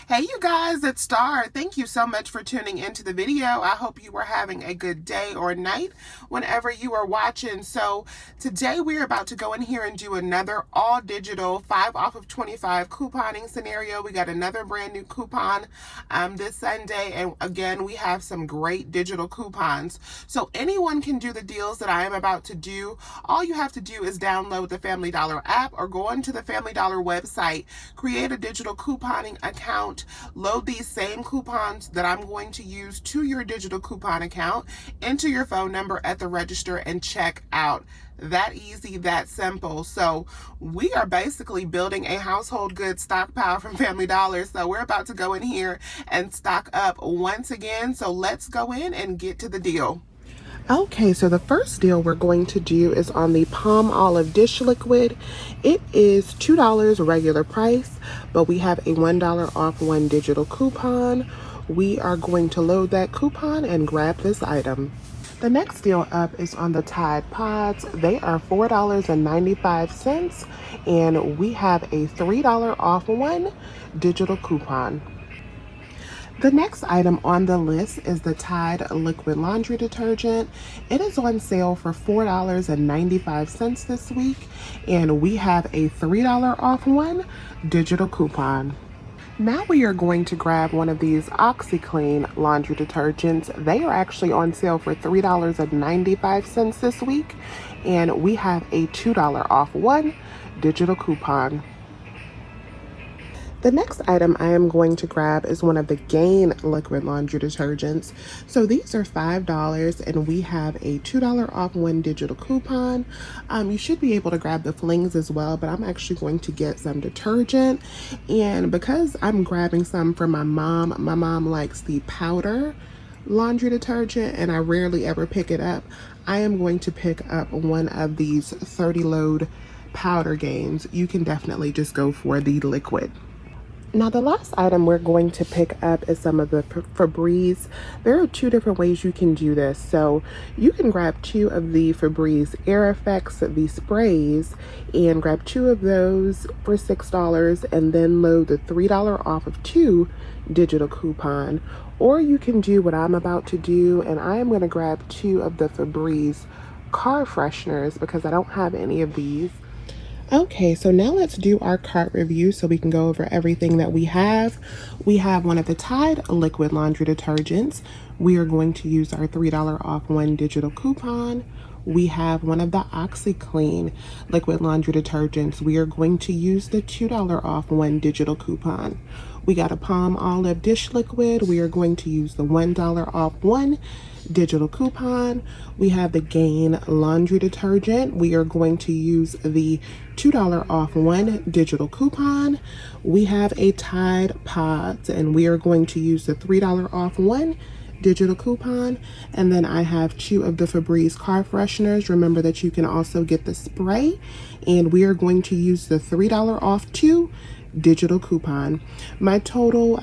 Hey you guys, it's Star. Thank you so much for tuning into the video. I hope you are having a good day or night whenever you are watching. So today we're about to go in here and do another all digital 5 off of 25 couponing scenario. We got another brand new coupon this Sunday, and again we have some great digital coupons. So anyone can do the deals that I am about to do. All you have to do is download the Family Dollar app or go onto the Family Dollar website, create a digital couponing account, load these same coupons that I'm going to use to your digital coupon account, enter your phone number at the register, and check out. That easy, that simple. So we are basically building a household goods stockpile from Family Dollar. So we're about to go in here and stock up once again. So let's go in and get to the deal. Okay, so the first deal we're going to do is on the Palm Olive dish liquid. It is $2 regular price, but we have a $1 off one digital coupon. We are going to load that coupon and grab this item. The next deal up is on the Tide Pods. They are $4.95, and we have a $3 off one digital coupon. The next item on the list is the Tide liquid laundry detergent. It is on sale for $4.95 this week, and we have a $3 off one digital coupon. Now we are going to grab one of these OxiClean laundry detergents. They are actually on sale for $3.95 this week, and we have a $2 off one digital coupon. The next item I am going to grab is one of the Gain liquid laundry detergents. So these are $5, and we have a $2 off one digital coupon. You should be able to grab the flings as well, but I'm actually going to get some detergent. And because I'm grabbing some for my mom likes the powder laundry detergent, and I rarely ever pick it up. I am going to pick up one of these 30 load powder Gains. You can definitely just go for the liquid. Now the last item we're going to pick up is some of the Febreze. There are two different ways you can do this. So you can grab two of the Febreze Air Effects, the sprays, and grab two of those for $6 and then load the $3 off of two digital coupon. Or you can do what I'm about to do, and I am going to grab two of the Febreze car fresheners because I don't have any of these. Okay, so now let's do our cart review so we can go over everything that we have. We have one of the Tide liquid laundry detergents. We are going to use our $3 off one digital coupon. We have one of the OxiClean liquid laundry detergents. We are going to use the $2 off one digital coupon. We got a Palm Olive dish liquid. We are going to use the $1 off one digital coupon. We have the Gain laundry detergent. We are going to use the $2 off one digital coupon. We have a Tide Pods, and we are going to use the $3 off one digital coupon. And then I have two of the Febreze car fresheners. Remember that you can also get the spray, and we are going to use the $3 off two digital coupon. My total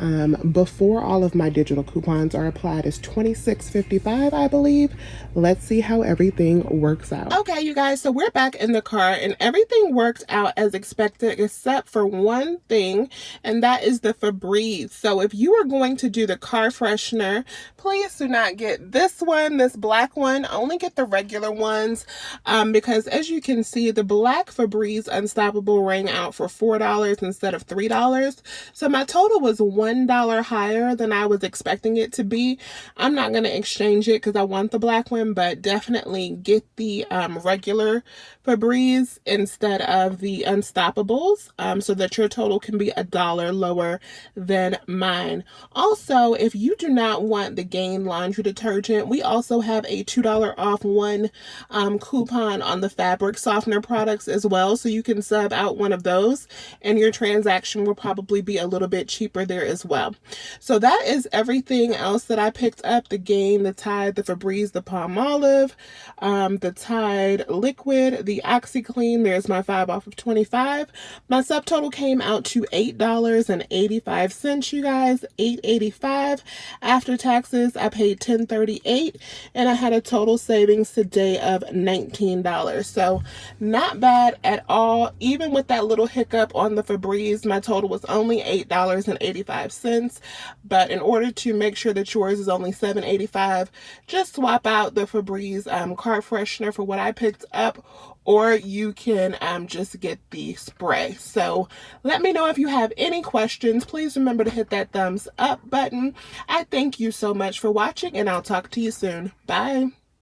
before all of my digital coupons are applied is $26.55, I believe. Let's see how everything works out. Okay, you guys, so we're back in the car, and everything worked out as expected except for one thing, and that is the Febreze. So if you are going to do the car freshener, please do not get this one, this black one. Only get the regular ones because as you can see, the black Febreze Unstoppable rang out for $4 instead of $3. So my total was $1 higher than I was expecting it to be. I'm not going to exchange it because I want the black one, but definitely get the regular Febreze instead of the Unstoppables so that your total can be $1 lower than mine. Also, if you do not want the Gain laundry detergent, we also have a $2 off one coupon on the fabric softener products as well. So you can sub out one of those and your transaction will probably be a little bit cheaper there as well. So that is everything else that I picked up: the Gain, the Tide, the Febreze, the Palm Olive, the Tide liquid, the OxiClean. There's my 5 off of 25. My subtotal came out to $8.85, you guys. $8.85 after taxes. I paid $10.38, and I had a total savings today of $19. So not bad at all, even with that little hiccup on the Febreze Febreze. My total was only $8.85. But in order to make sure that yours is only $7.85, just swap out the Febreze car freshener for what I picked up, or you can just get the spray. So let me know if you have any questions. Please remember to hit that thumbs up button. I thank you so much for watching, and I'll talk to you soon. Bye.